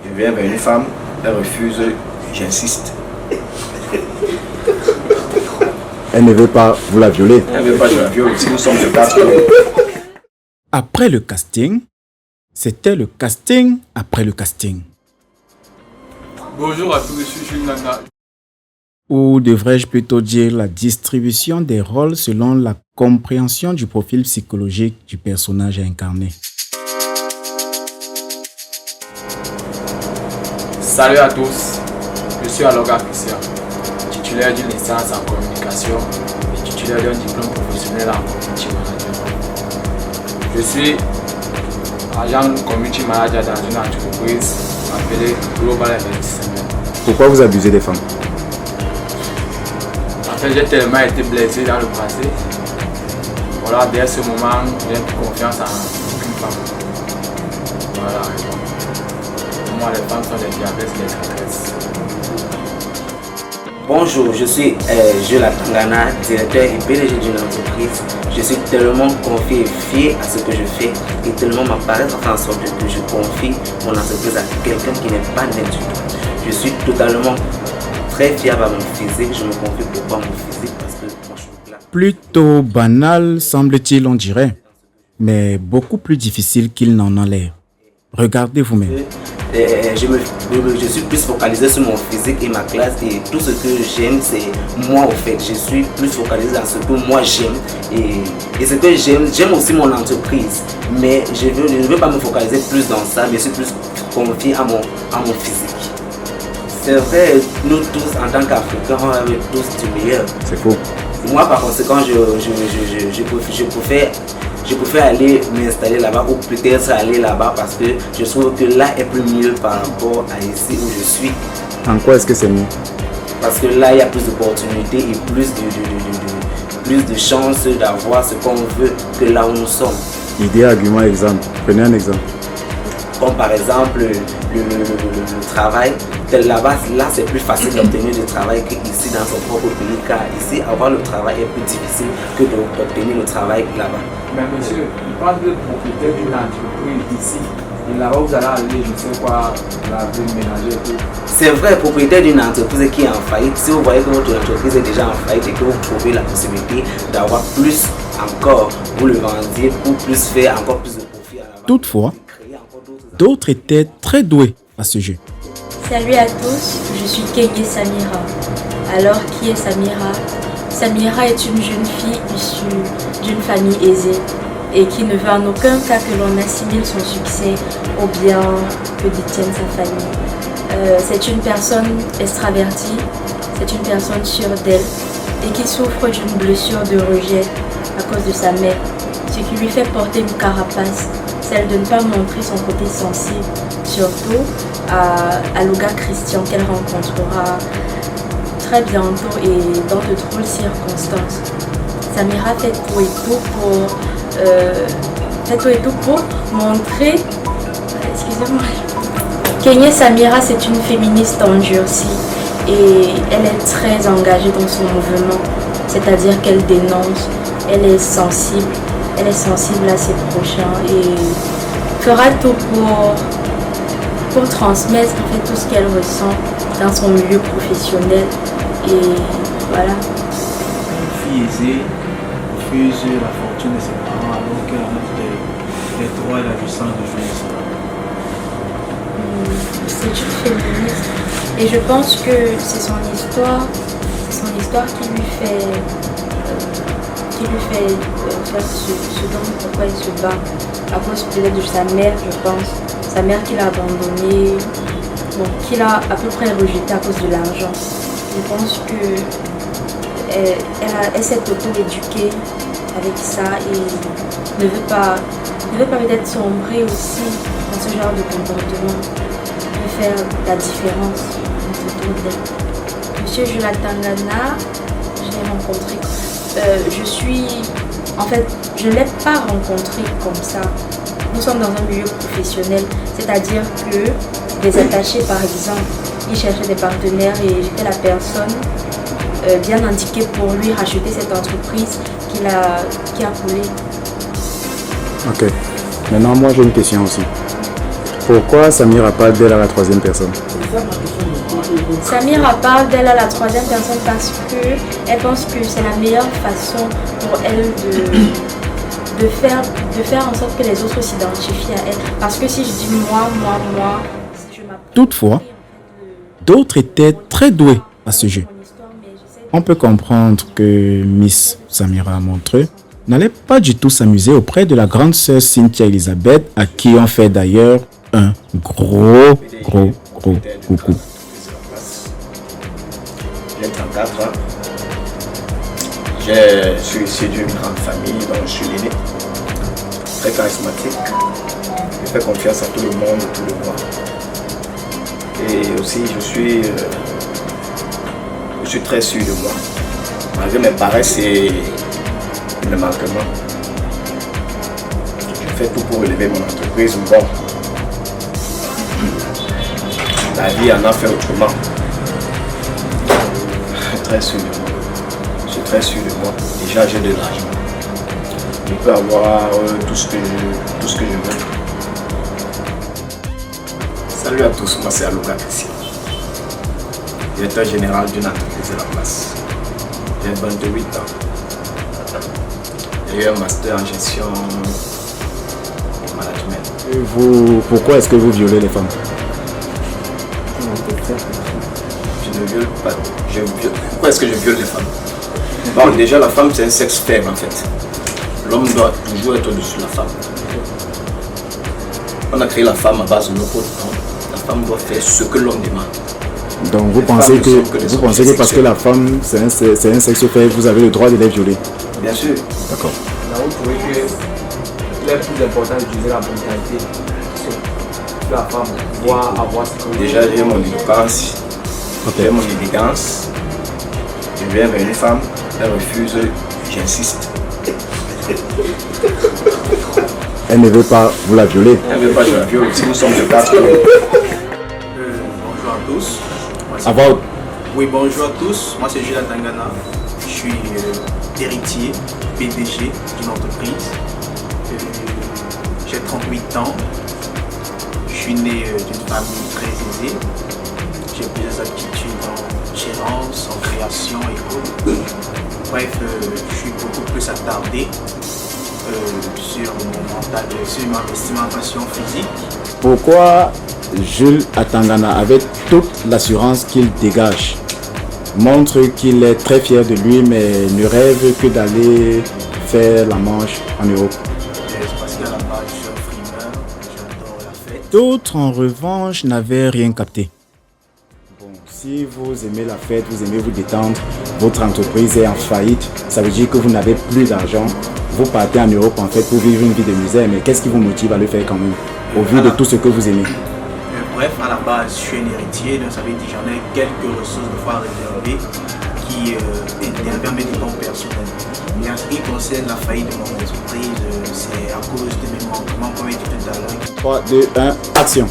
Je viens vers une femme, elle refuse, j'insiste. Elle ne veut pas vous la violer. Elle ne veut pas que je la viole, si nous sommes de casting. Après le casting, c'était le casting après le casting. Bonjour à tous, je suis Jules Nana. Ou devrais-je plutôt dire la distribution des rôles selon la compréhension du profil psychologique du personnage incarné. Salut à tous, je suis Aloga Christian, titulaire d'une licence en communication et titulaire d'un diplôme professionnel en community manager. Je suis agent community manager dans une entreprise appelée Global Investment. Pourquoi vous abusez des femmes? En fait, j'ai tellement été blessé dans le passé. Voilà, dès ce moment, j'ai plus confiance en aucune femme. Voilà la raison. Pour moi, les femmes sont des diabètes, des traîtresses. Bonjour, je suis Jules Atangana, directeur et PDG d'une entreprise. Je suis tellement confié et fier à ce que je fais et tellement m'apparaît en sorte que je confie mon entreprise à quelqu'un qui n'est pas net du tout. Je suis totalement très fier par mon physique, je me confie pourquoi mon physique parce que franchement là. Plutôt banal, semble-t-il, on dirait, mais beaucoup plus difficile qu'il n'en a l'air. Regardez vous-même. Je suis plus focalisé sur mon physique et ma classe et tout ce que j'aime c'est moi au fait. Je suis plus focalisé dans ce que moi j'aime et ce que j'aime aussi mon entreprise. Mais je ne veux pas me focaliser plus dans ça, mais je suis plus confié à mon physique. C'est vrai, nous tous en tant qu'Africains, on a tous du meilleur. C'est faux. Moi par conséquent, je préfère aller m'installer là-bas ou peut-être aller là-bas parce que je trouve que là est plus mieux par rapport à ici où je suis. En quoi est-ce que c'est mieux? Parce que là il y a plus d'opportunités et plus de chances d'avoir ce qu'on veut que là où nous sommes. Idée, argument, exemple. Prenez un exemple. Comme par exemple le travail. Là-bas, là c'est plus facile d'obtenir du travail qu'ici dans son propre pays car ici avoir le travail est plus difficile que d'obtenir le travail là-bas. Mais monsieur, il parle de propriétaire d'une entreprise ici. Et là-bas, vous allez aller, je ne sais quoi, la ménager et tout. C'est vrai, propriétaire d'une entreprise qui est en faillite, si vous voyez que votre entreprise est déjà en faillite et que vous trouvez la possibilité d'avoir plus encore, vous le vendiez pour plus faire encore plus de profit à la vente. Toutefois, d'autres étaient très doués à ce jeu. Salut à tous, je suis Kenyé Samira. Alors, qui est Samira? Samira est une jeune fille issue d'une famille aisée et qui ne veut en aucun cas que l'on assimile son succès au bien que détienne sa famille. C'est une personne extravertie, c'est une personne sûre d'elle et qui souffre d'une blessure de rejet à cause de sa mère, ce qui lui fait porter une carapace, celle de ne pas montrer son côté sensible, surtout à Aloga Christian qu'elle rencontrera très bientôt et dans de drôles circonstances. Samira fait tout et tout pour montrer. Excusez-moi. Kenyé Samira, c'est une féministe endurcie et elle est très engagée dans son mouvement, c'est-à-dire qu'elle dénonce, elle est sensible à ses prochains et fera tout pour transmettre en fait tout ce qu'elle ressent dans son milieu professionnel et voilà. Une fille aisée refuse la fortune de ses parents alors qu'elle a les droits et la puissance de jouir de cela. C'est une féministe et je pense que c'est son histoire qui lui fait faire ce dont pourquoi elle se bat à cause peut-être de sa mère, je pense. Sa mère qui l'a abandonnée, qui l'a à peu près rejetée à cause de l'argent. Je pense qu'elle s'est auto-éduquée avec ça et ne veut pas peut-être sombrer aussi dans ce genre de comportement. Elle veut faire la différence entre tout. Monsieur Jules Atangana, je l'ai rencontré. Je ne l'ai pas rencontré comme ça. Nous sommes dans un milieu professionnel, c'est-à-dire que des attachés, par exemple, ils cherchaient des partenaires et j'étais la personne bien indiquée pour lui racheter cette entreprise qui a coulé. Ok. Maintenant, moi, j'ai une question aussi. Pourquoi Samira parle d'elle à la troisième personne? Samira parle d'elle à la troisième personne parce qu'elle pense que c'est la meilleure façon pour elle de faire en sorte que les autres s'identifient à elle. Parce que si je dis moi, si je m'approprie, Toutefois, d'autres étaient très doués à ce jeu. On peut comprendre que Miss Samira Montreux n'allait pas du tout s'amuser auprès de la grande sœur Cynthia Elisabeth, à qui on fait d'ailleurs un gros coucou. J'ai 34 ans. Je suis issu d'une grande famille dont je suis l'aîné. Très charismatique. Je fais confiance à tout le monde autour de moi. Et aussi, je suis très sûr de moi. Malgré mes paresses et mes manquements. Je fais tout pour élever mon entreprise. Bon, la vie en a fait autrement. Très sûr de moi. Je suis très sûr de moi. Déjà, j'ai de l'argent. Je peux avoir tout ce que je veux. Salut à tous, moi c'est Aloga Christian, directeur général d'une entreprise de la place. J'ai 28 ans. J'ai eu un master en gestion et management. Et vous, pourquoi est-ce que vous violez les femmes? Je ne viole pas. Pourquoi est-ce que je viole les femmes? Bon, déjà, la femme, c'est un sexe faible en fait. L'homme doit toujours être au-dessus de la femme. On a créé la femme à base de nos codes. La femme doit faire ce que l'homme demande. Donc vous pensez que parce que la femme, c'est un sexe faible, vous avez le droit de les violer? Bien sûr. D'accord. Là, vous trouvez qu'il est plus important d'utiliser la brutalité. Que la femme doit avoir ce que Déjà, j'ai mon éloquence, j'ai mon élégance. Je viens vers une femme, elle refuse, j'insiste. Elle ne veut pas vous la violer. Elle ne veut pas que je la viole, si nous sommes de 4. Bonjour à tous. Oui, bonjour à tous. Moi, c'est Gilles Atangana. Je suis héritier, PDG d'une entreprise. J'ai 38 ans. Je suis né d'une famille très aisée. J'ai plusieurs aptitudes en gérance, en création et autres. Bref, je suis beaucoup plus attardé sur mon mental, sur ma estimation physique. Pourquoi Jules Atangana, avec toute l'assurance qu'il dégage, montre qu'il est très fier de lui mais ne rêve que d'aller faire la manche en Europe? C'est parce qu'à la base, je suis un frimeur, j'adore la fête. D'autres en revanche n'avaient rien capté. Bon, si vous aimez la fête, vous aimez vous détendre, votre entreprise est en faillite, ça veut dire que vous n'avez plus d'argent. Vous partez en Europe en fait pour vivre une vie de misère, mais qu'est-ce qui vous motive à le faire quand même, au vu de tout ce que vous aimez? Bref, à la base, je suis un héritier, donc ça veut dire que j'en ai quelques ressources de fois réservées qui interviennent mes dépenses personnelles. Mais en ce qui concerne la faillite de mon entreprise, c'est à cause de mes manquements, comme je disais tout à l'heure. 3, 2, 1, action!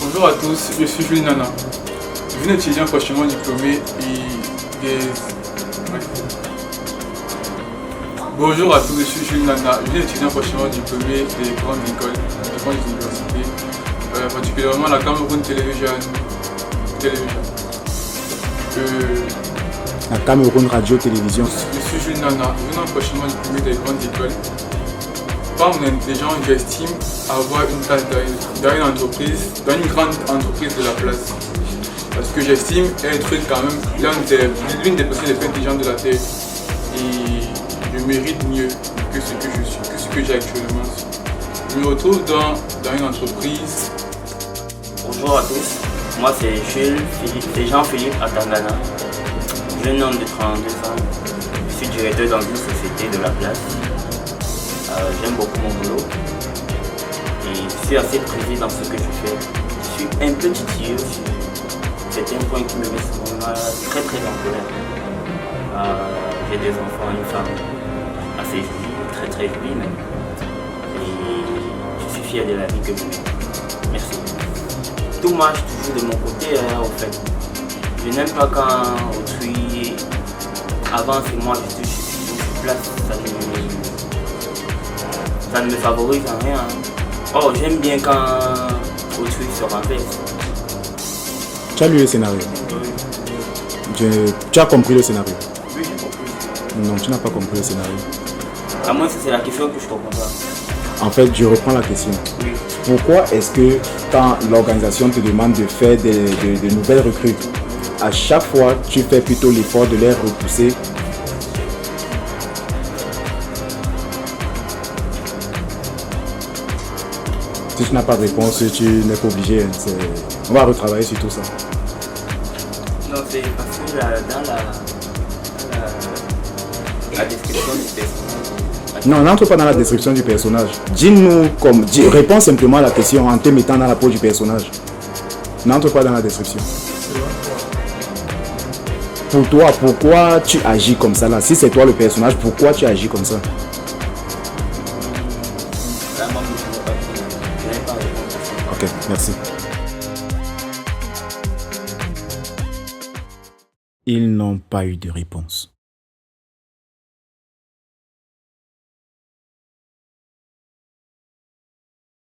Bonjour à tous, je suis Jules Nana. Je viens d'étudier un fraîchement diplômé Bonjour à tous, je suis Jules Nana. Je viens d'étudier un fraîchement diplômé des grandes écoles, des grandes universités, particulièrement la Cameroun Television. La Cameroun Radio-Télévision. Je suis Jules Nana, je viens d'un fraîchement diplômé des grandes écoles. Par mon intelligence, j'estime avoir une place dans une entreprise, dans une grande entreprise de la place. Parce que j'estime être quand même l'une des personnes les plus intelligentes de la Terre. Et je mérite mieux que ce que je suis, que ce que j'ai actuellement. Je me retrouve dans une entreprise. Bonjour à tous, moi c'est Jean-Philippe Atangana, jeune homme de 32 ans. Je suis directeur dans une société de la place. J'aime beaucoup mon boulot et je suis assez précis dans ce que je fais. Je suis un peu titilleux sur certains points qui me mettent très en colère. J'ai des enfants, une femme assez jolie, très jolie même. Et je suis fier de la vie que je mène. Merci. Tout marche toujours de mon côté en fait. Je n'aime pas quand autrui avance et moi je suis sur place. Ça ne me favorise en rien. Oh, j'aime bien quand autrui se renverse. Tu as lu le scénario? Tu as compris le scénario? Oui, j'ai compris. Non, tu n'as pas compris le scénario. À moins que c'est la question que je comprends pas. En fait, je reprends la question. Oui. Pourquoi est-ce que quand l'organisation te demande de faire de nouvelles recrues, à chaque fois, tu fais plutôt l'effort de les repousser? Si tu n'as pas de réponse, tu n'es pas obligé. On va retravailler sur tout ça. Non, c'est parce que dans la description du personnage. Non, n'entre pas dans la description du personnage. Dis-nous réponds simplement à la question en te mettant dans la peau du personnage. N'entre pas dans la description. Pour toi, pourquoi tu agis comme ça là? Si c'est toi le personnage, pourquoi tu agis comme ça? Vraiment, je n'ai pas répondu. Ok, merci. Ils n'ont pas eu de réponse.